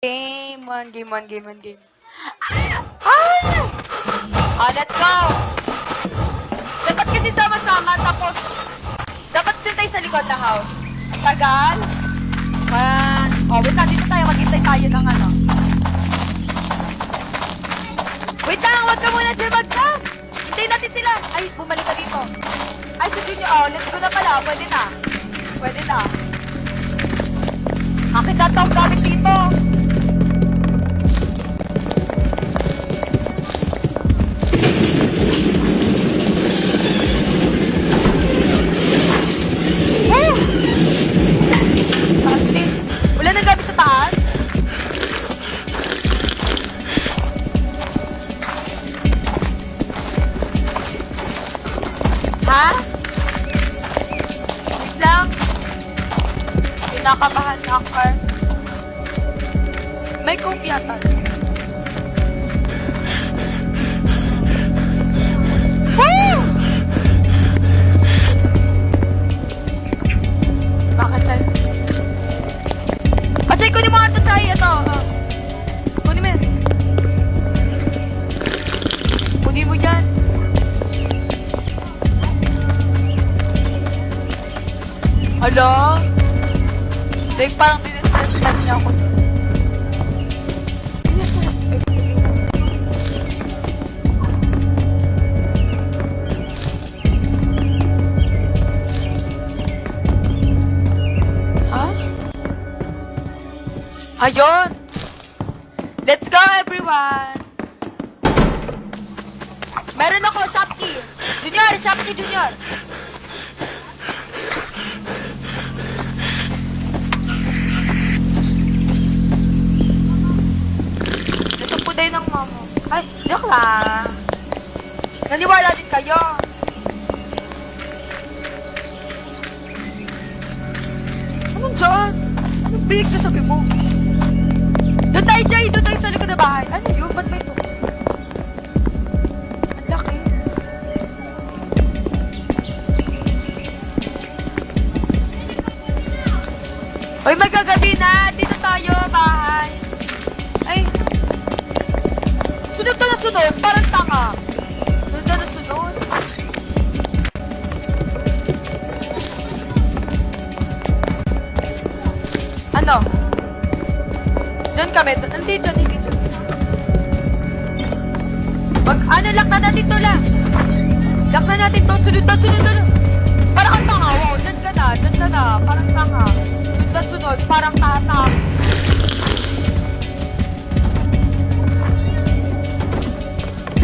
Game, one game, one game, one game. Ah! Oh, let's go! Dapat kasi sama-sama, tapos dapat din tayo sa likod ng house. Tagal. Oh, wait lang, dito tayo. Maghintay tayo ng ano. Wait lang, wag ka muna dyan, wag ka! Hintayin natin sila. Ay, bumalik ka dito. Ay, si Junior, oh, let's go na pala. Pwede na. Pwede na. Akin lahat ang gamit dito. Wala nang gamit sa taas? Ha? Wait lang. Kinakabahan na ako. May coke yata. Woo! Bakit, Chay? Chay, kunin mo nga ito, Chay. Ito. Kunin mo yan. Kunin mo yan. Hala? Like, parang dinistress lang niya ako. Dinistress lang. Ha? Ayun! Let's go, everyone! Meron ako, Shopkey! Junior! Shopkey, Junior! Nasumpuday ng mama. Ay, joke lang. Naniwala din kayo. Anong dyan? Anong bilig sasabi mo? Doon tayo, Jay! Doon tayo sa likod na bahay. Ano yun? Ba't may ito? Ang laki. Hoy, magagabi na! Dito tayo, bahay. Ay! Sunod ka na sunod! Parang tanga! Sunod ka na sunod! Ano? Diyan kami. Hindi dyan, hindi dyan. Ano, lock na natin to lang. Lock na natin to. Sunod na, sunod na. Parang ang tanga. Wow, dyan ka na. Dyan ka na. Parang tanga. Sunod na, sunod. Parang tatak.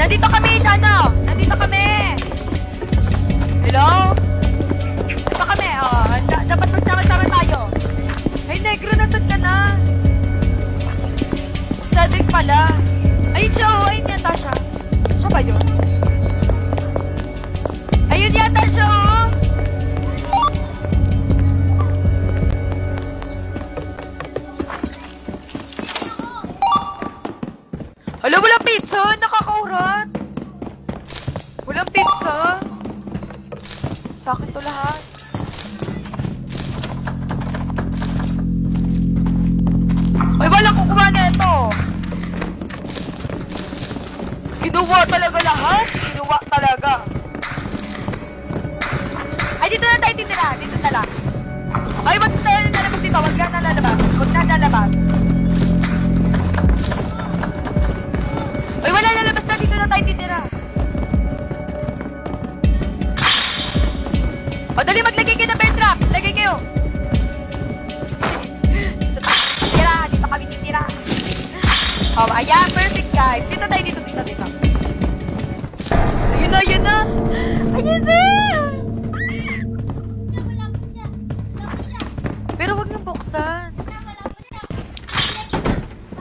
Nandito kami, ano? Nandito kami. Hello? Nandito kami. Oh, dapat magsama-sama tayo. Ay, negro, nasaan ka na? Sadik pala. Ayun siya, oh. Ayun yata siya. Siya ba yun? Ayun yata siya, oh. Hala, walang pizza. Nakakaurat. Walang pizza. Sa akin to lahat. Ay, walang kukuha na ito. Kinuha talaga lahat. Kinuha talaga. Ay, dito na tayo titira. Dito na lang. Ay, wag tayo nalalabas dito. Wag na nalalabas. Wag na nalalabas. Ay, wala lalabas na. Dito na tayo titira. O, dali, maglagay kayo ng bear trap. Lagay kayo. Dito kami titira. Oh, ayan, perfect guys. Dito tayo, dito. Ayun na, ayun na. Ayun na. Pero wag nang buksan.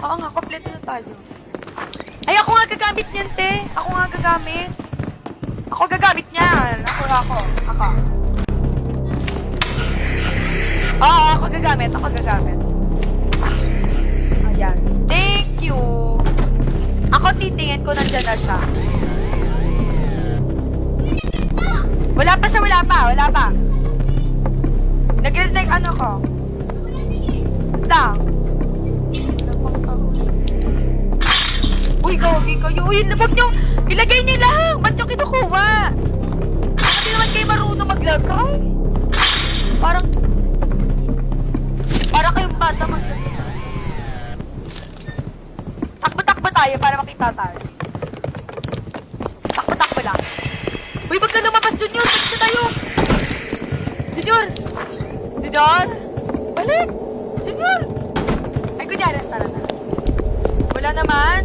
Oo nga, kompleto na tayo. Ay, ako nga gagamit niyan, te. Ako nga gagamit. Ako gagamit niyan. Ako. Oo, ako gagamit. Ayan. Thank you. Ako titingin ko nandyan na siya. Wala pa siya, wala pa. Nag-detect ano ko. Lang. Pogi kayo. Uy, wag niyo, ilagay niyo lang. Ba't niyo kinukuha? Hindi naman kayo marunong maglagay. Parang kayong bata maglagay. Takbo-takbo tayo para makita tayo. Takbo-takbo lang. Uy, wag ka lumabas, Junior. Basta tayo. Junior! Junior! Balik! Junior! Ay, kunyari. Tara na. Wala naman.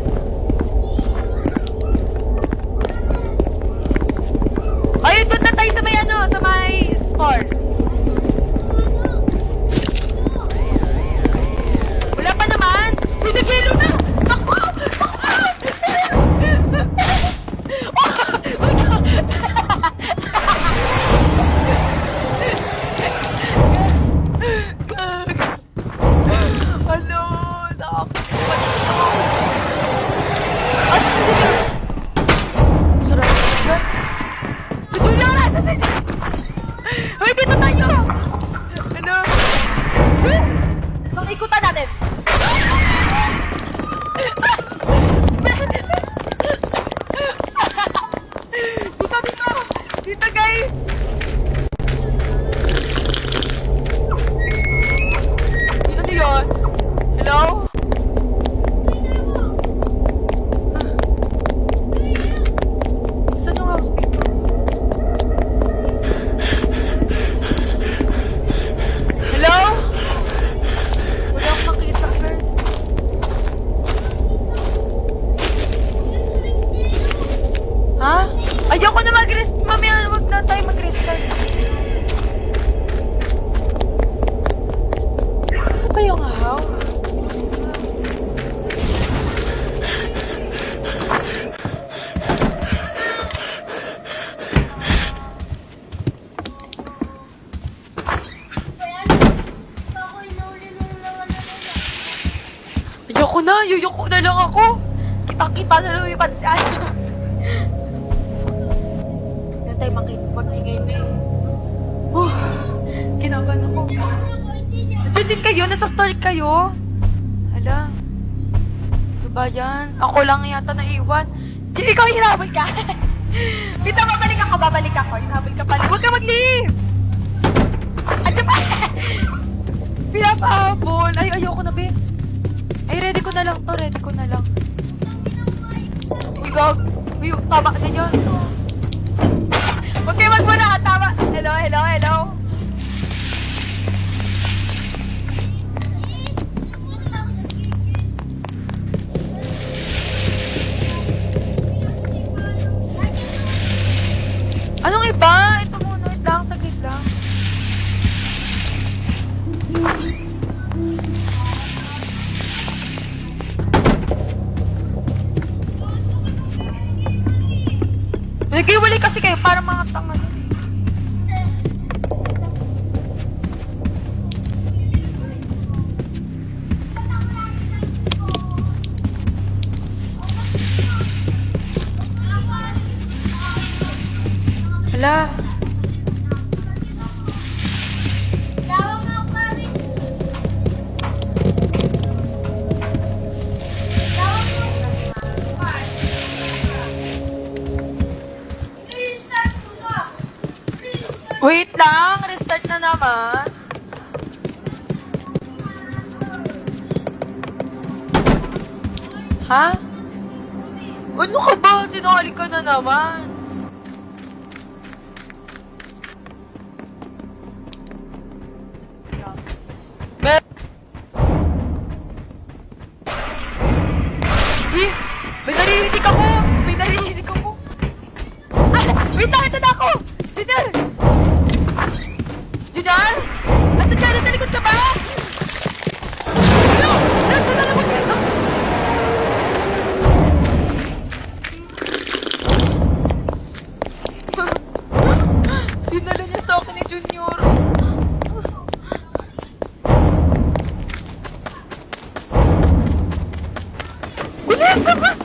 Ay, doon na tayo sa may ano, sa may store. Wala pa naman. Uy, nag-yellow na. Takbo! Hello, si Julia, nasa si Julia! Uy, dito tayo! Ano? Ikutan natin! Dito! Dito, guys! Ano yun? Hello? Saan yung house dito? Hello? Wala akong makita, guys. Ha? Ayoko na mag-rest. Mamaya, wag na tayo mag-restart. Saan ba yung house? Ayoko na lang ako. Kita-kita na lang yung pansiyan. Doon tayo mag-ingay na eh. Kinabahan ako. Diyan din kayo? Nasa store kayo? Hala. Ano ba yan? Ako lang yata naiwan. Di ikaw hinabol ka. Pita, babalik ako. Hinabol ka pala. Huwag ka mag-leave! At siya pa! Pinapahabol. Ay, ayoko na, be. Ay, ready ko na lang to. Ready ko na lang. Uy, gag. Uy, tama na yun. Huwag kayo magmuna. Tama. Hello, hello, hello. Anong iba? Ito muna. Wait lang. Saglit lang. Nag-iwalay kasi kayo para mga tanga nun eh. Hala. Wait lang, restart na naman. Ha? Ano ka ba? Sinungaling ka na naman. May naririnig ako! May naririnig ako! Ay! Wait lang! Ito na ako! Junior! Junior? Asan ka? Nasa likod ka ba? Ano? Nasa na naman dito? Dinala niya sa akin ni Junior. Bilis! Labas!